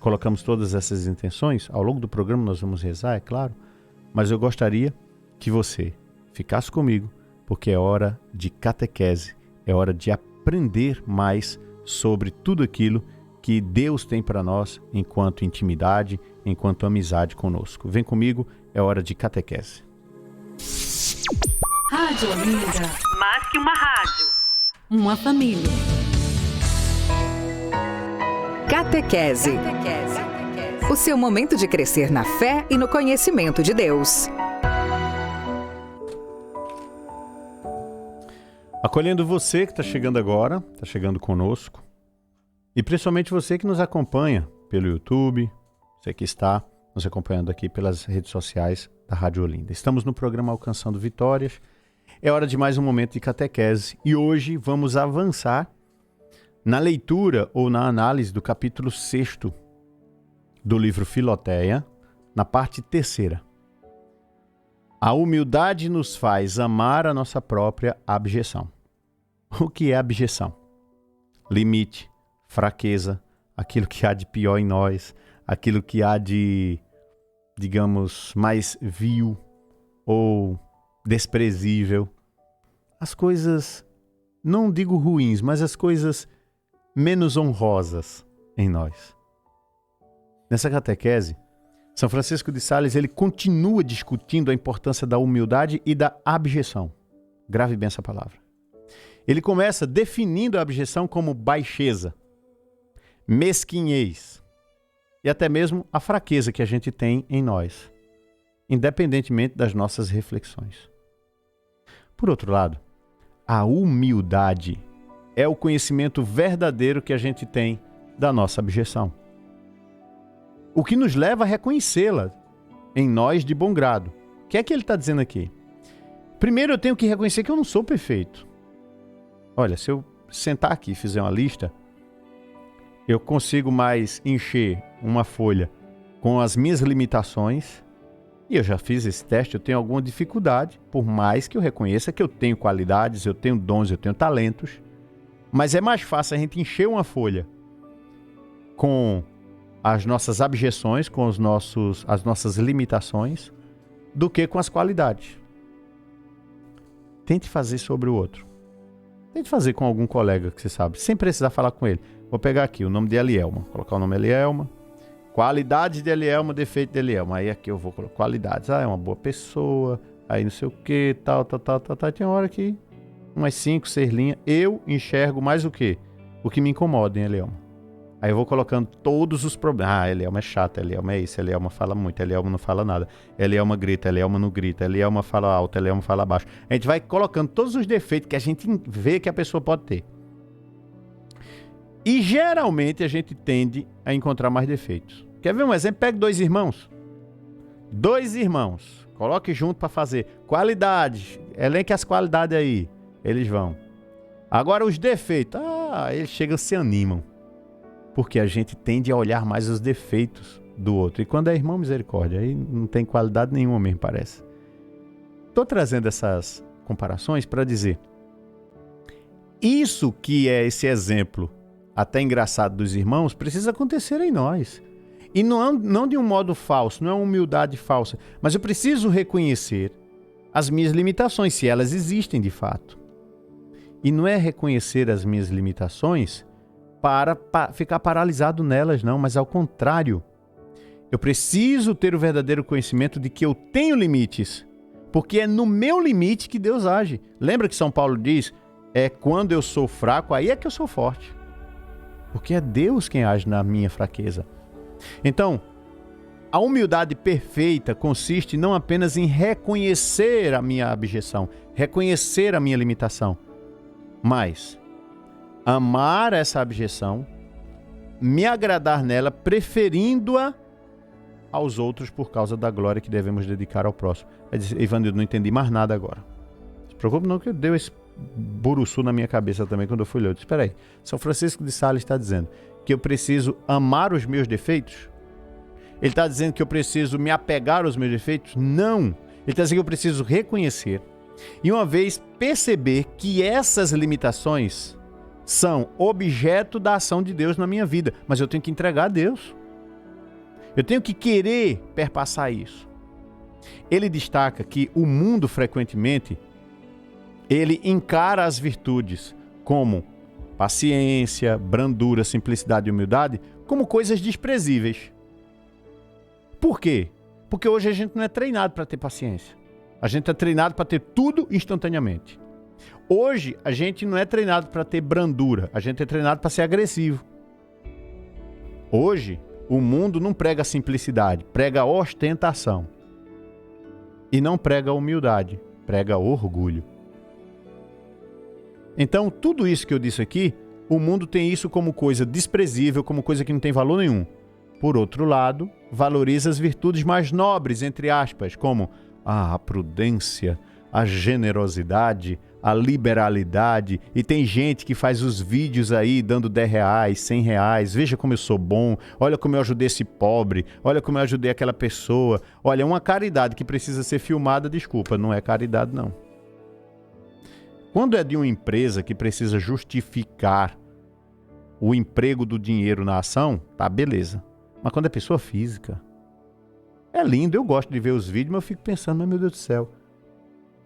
colocamos todas essas intenções. Ao longo do programa nós vamos rezar, é claro, mas eu gostaria que você ficasse comigo, porque é hora de catequese, é hora de aprender mais sobre tudo aquilo que Deus tem para nós enquanto intimidade, enquanto amizade conosco. Vem comigo, é hora de catequese. Rádio Olinda. Mais que uma rádio. Uma família. Catequese. O seu momento de crescer na fé e no conhecimento de Deus. Acolhendo você que está chegando agora, está chegando conosco, e principalmente você que nos acompanha pelo YouTube, você que está nos acompanhando aqui pelas redes sociais da Rádio Olinda. Estamos no programa Alcançando Vitórias, é hora de mais um momento de catequese e hoje vamos avançar na leitura ou na análise do capítulo 6º do livro Filoteia, na parte 3ª. A humildade nos faz amar a nossa própria abjeção. O que é abjeção? Limite, fraqueza, aquilo que há de pior em nós, aquilo que há de, digamos, mais vil ou desprezível. As coisas, não digo ruins, mas as coisas menos honrosas em nós. Nessa catequese, São Francisco de Sales ele continua discutindo a importância da humildade e da abjeção. Grave bem essa palavra. Ele começa definindo a abjeção como baixeza, mesquinhez e até mesmo a fraqueza que a gente tem em nós, independentemente das nossas reflexões. Por outro lado, a humildade é o conhecimento verdadeiro que a gente tem da nossa abjeção. O que nos leva a reconhecê-la em nós de bom grado. O que é que ele está dizendo aqui? Primeiro eu tenho que reconhecer que eu não sou perfeito. Olha, se eu sentar aqui e fizer uma lista, eu consigo mais encher uma folha com as minhas limitações, e eu já fiz esse teste, eu tenho alguma dificuldade, por mais que eu reconheça que eu tenho qualidades, eu tenho dons, eu tenho talentos, mas é mais fácil a gente encher uma folha com as nossas abjeções, com as nossas limitações, do que com as qualidades. Tente fazer sobre o outro. Tente fazer com algum colega que você sabe, sem precisar falar com ele. Vou pegar aqui o nome de Elielma, colocar o nome Elielma, qualidades de Elielma, defeito de Elielma. Aí aqui eu vou colocar qualidades. É uma boa pessoa, aí não sei o que, tal. Tem uma hora que umas 5, 6 linhas, eu enxergo mais o quê? O que me incomoda em Elielma. Aí eu vou colocando todos os problemas. Elielma é chata, Elielma é isso, Elielma fala muito, Elielma não fala nada. Elielma grita, Elielma não grita, Elielma fala alto, Elielma fala baixo. A gente vai colocando todos os defeitos que a gente vê que a pessoa pode ter. E geralmente a gente tende a encontrar mais defeitos. Quer ver um exemplo? Pega 2 irmãos. 2 irmãos. Coloque junto para fazer. Qualidades. Elenque as qualidades aí. Eles vão. Agora os defeitos. Eles chegam e se animam. Porque a gente tende a olhar mais os defeitos do outro. E quando é irmão, misericórdia, aí não tem qualidade nenhuma mesmo, parece. Estou trazendo essas comparações para dizer, isso que é esse exemplo até engraçado dos irmãos, precisa acontecer em nós. E não de um modo falso, não é uma humildade falsa, mas eu preciso reconhecer as minhas limitações, se elas existem de fato. E não é reconhecer as minhas limitações para ficar paralisado nelas, não, mas ao contrário. Eu preciso ter o verdadeiro conhecimento de que eu tenho limites, porque é no meu limite que Deus age. Lembra que São Paulo diz, quando eu sou fraco, aí é que eu sou forte. Porque é Deus quem age na minha fraqueza. Então, a humildade perfeita consiste não apenas em reconhecer a minha abjeção, reconhecer a minha limitação, mas amar essa abjeção, me agradar nela, preferindo-a aos outros por causa da glória que devemos dedicar ao próximo. Aí diz, Ivanildo, não entendi mais nada agora. Não se preocupe não, que deu esse buruçu na minha cabeça também quando eu fui ler. Eu disse, espera aí, São Francisco de Sales está dizendo que eu preciso amar os meus defeitos? Ele está dizendo que eu preciso me apegar aos meus defeitos? Não. Ele está dizendo que eu preciso reconhecer e uma vez perceber que essas limitações são objeto da ação de Deus na minha vida, mas eu tenho que entregar a Deus. Eu tenho que querer perpassar isso. Ele destaca que o mundo, frequentemente, ele encara as virtudes como paciência, brandura, simplicidade e humildade como coisas desprezíveis. Por quê? Porque hoje a gente não é treinado para ter paciência. A gente é treinado para ter tudo instantaneamente. Hoje a gente não é treinado para ter brandura. A gente é treinado para ser agressivo. Hoje o mundo não prega simplicidade, prega ostentação. E não prega humildade, prega orgulho. Então, tudo isso que eu disse aqui, o mundo tem isso como coisa desprezível, como coisa que não tem valor nenhum. Por outro lado, valoriza as virtudes mais nobres, entre aspas, como a prudência, a generosidade, a liberalidade. E tem gente que faz os vídeos aí dando R$10, R$100. Veja como eu sou bom, olha como eu ajudei esse pobre, olha como eu ajudei aquela pessoa. Olha, uma caridade que precisa ser filmada, desculpa, não é caridade não. Quando é de uma empresa que precisa justificar o emprego do dinheiro na ação, tá, beleza. Mas quando é pessoa física, é lindo, eu gosto de ver os vídeos, mas eu fico pensando, mas meu Deus do céu,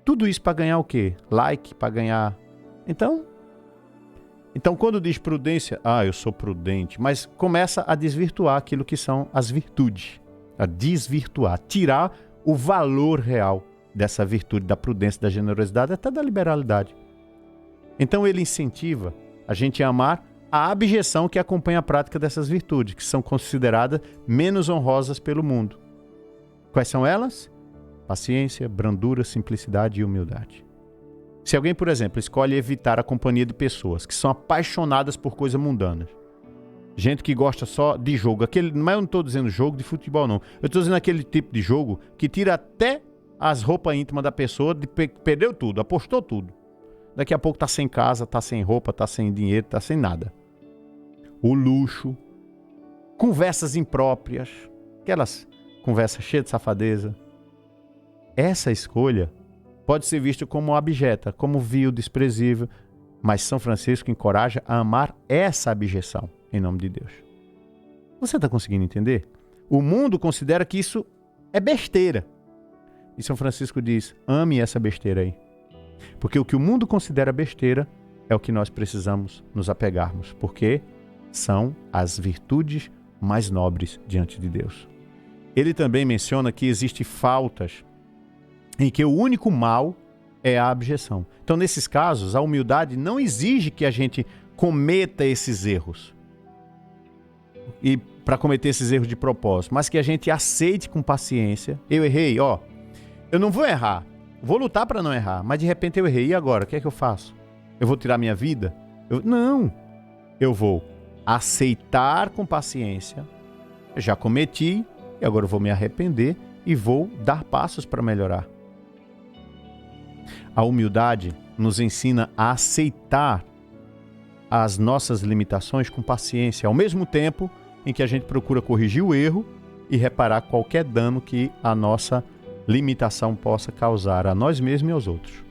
tudo isso para ganhar o quê? Like, para ganhar... Então, quando diz prudência, eu sou prudente, mas começa a desvirtuar aquilo que são as virtudes, a desvirtuar, tirar o valor real dessa virtude, da prudência, da generosidade, até da liberalidade. Então ele incentiva a gente a amar a abjeção que acompanha a prática dessas virtudes, que são consideradas menos honrosas pelo mundo. Quais são elas? Paciência, brandura, simplicidade e humildade. Se alguém, por exemplo, escolhe evitar a companhia de pessoas que são apaixonadas por coisas mundanas, gente que gosta só de jogo, mas eu não estou dizendo jogo de futebol não, eu estou dizendo aquele tipo de jogo que tira até as roupas íntimas da pessoa, perdeu tudo, apostou tudo. Daqui a pouco está sem casa, está sem roupa, está sem dinheiro, está sem nada. O luxo, conversas impróprias, aquelas conversas cheias de safadeza. Essa escolha pode ser vista como abjeta, como vil, desprezível, mas São Francisco encoraja a amar essa abjeção, em nome de Deus. Você está conseguindo entender? O mundo considera que isso é besteira. E São Francisco diz, ame essa besteira aí. Porque o que o mundo considera besteira é o que nós precisamos nos apegarmos, porque são as virtudes mais nobres diante de Deus. Ele também menciona que existem faltas em que o único mal é a abjeção. Então, nesses casos, a humildade não exige que a gente cometa esses erros. E para cometer esses erros de propósito, mas que a gente aceite com paciência. Eu errei, eu não vou errar. Vou lutar para não errar, mas de repente eu errei. E agora? O que é que eu faço? Eu vou tirar minha vida? Não. Eu vou aceitar com paciência. Eu já cometi e agora eu vou me arrepender e vou dar passos para melhorar. A humildade nos ensina a aceitar as nossas limitações com paciência, ao mesmo tempo em que a gente procura corrigir o erro e reparar qualquer dano que a nossa limitação possa causar a nós mesmos e aos outros.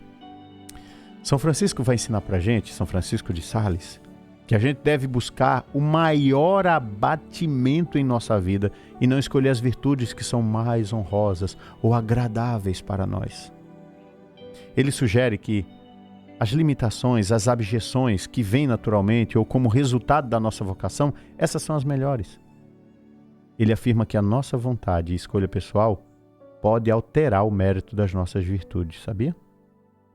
São Francisco vai ensinar para a gente, São Francisco de Sales, que a gente deve buscar o maior abatimento em nossa vida e não escolher as virtudes que são mais honrosas ou agradáveis para nós. Ele sugere que as limitações, as abjeções que vêm naturalmente ou como resultado da nossa vocação, essas são as melhores. Ele afirma que a nossa vontade e escolha pessoal pode alterar o mérito das nossas virtudes, sabia?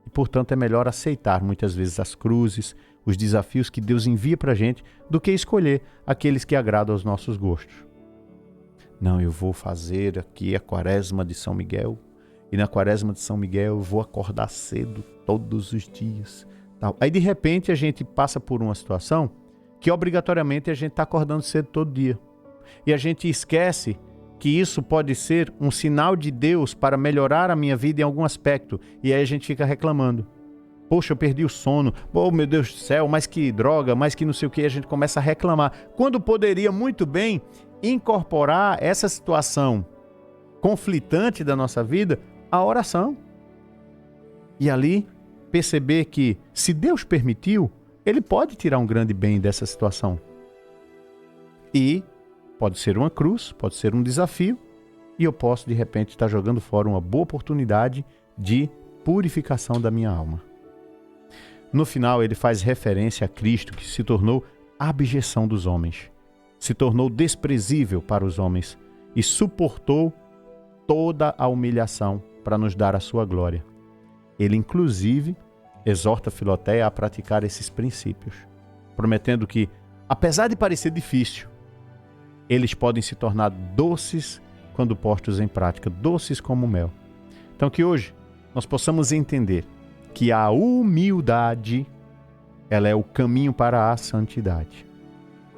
E, portanto, é melhor aceitar muitas vezes as cruzes, os desafios que Deus envia para a gente, do que escolher aqueles que agradam aos nossos gostos. Não, eu vou fazer aqui a quaresma de São Miguel, e na quaresma de São Miguel eu vou acordar cedo todos os dias. Tal. Aí, de repente, a gente passa por uma situação que, obrigatoriamente, a gente está acordando cedo todo dia. E a gente esquece que isso pode ser um sinal de Deus para melhorar a minha vida em algum aspecto. E aí a gente fica reclamando. Poxa, eu perdi o sono. Oh, meu Deus do céu, mas que droga, mas que não sei o que. A gente começa a reclamar. Quando poderia muito bem incorporar essa situação conflitante da nossa vida à oração. E ali perceber que, se Deus permitiu, Ele pode tirar um grande bem dessa situação. E Pode ser uma cruz, pode ser um desafio, e eu posso, de repente, estar jogando fora uma boa oportunidade de purificação da minha alma. No final, ele faz referência a Cristo, que se tornou a abjeção dos homens, se tornou desprezível para os homens e suportou toda a humilhação para nos dar a sua glória. Ele, inclusive, exorta Filoteia a praticar esses princípios, prometendo que, apesar de parecer difícil, eles podem se tornar doces quando postos em prática, doces como mel. Então que hoje nós possamos entender que a humildade, ela é o caminho para a santidade.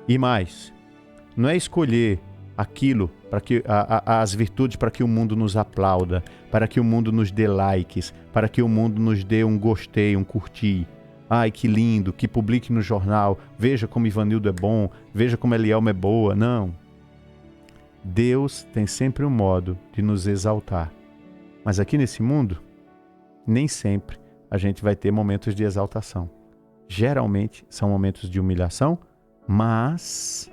E mais, não é escolher aquilo, para que as virtudes para que o mundo nos aplauda, para que o mundo nos dê likes, para que o mundo nos dê um gostei, um curtir. Ai, que lindo, que publique no jornal, veja como Ivanildo é bom, veja como Elielma é boa. Não. Deus tem sempre um modo de nos exaltar. Mas aqui nesse mundo, nem sempre a gente vai ter momentos de exaltação. Geralmente são momentos de humilhação, mas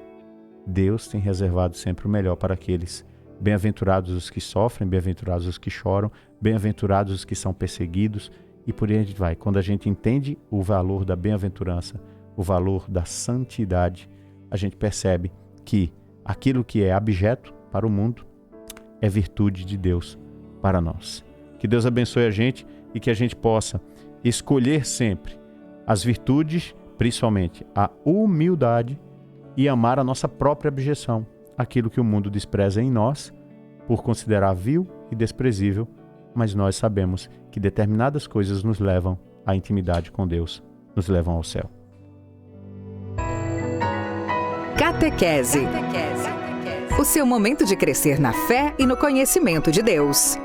Deus tem reservado sempre o melhor para aqueles. Bem-aventurados os que sofrem, bem-aventurados os que choram, bem-aventurados os que são perseguidos, e por aí a gente vai. Quando a gente entende o valor da bem-aventurança, o valor da santidade, a gente percebe que aquilo que é abjeto para o mundo é virtude de Deus para nós. Que Deus abençoe a gente e que a gente possa escolher sempre as virtudes, principalmente a humildade, e amar a nossa própria abjeção, aquilo que o mundo despreza em nós por considerar vil e desprezível, mas nós sabemos que determinadas coisas nos levam à intimidade com Deus, nos levam ao céu. Catequese. O seu momento de crescer na fé e no conhecimento de Deus.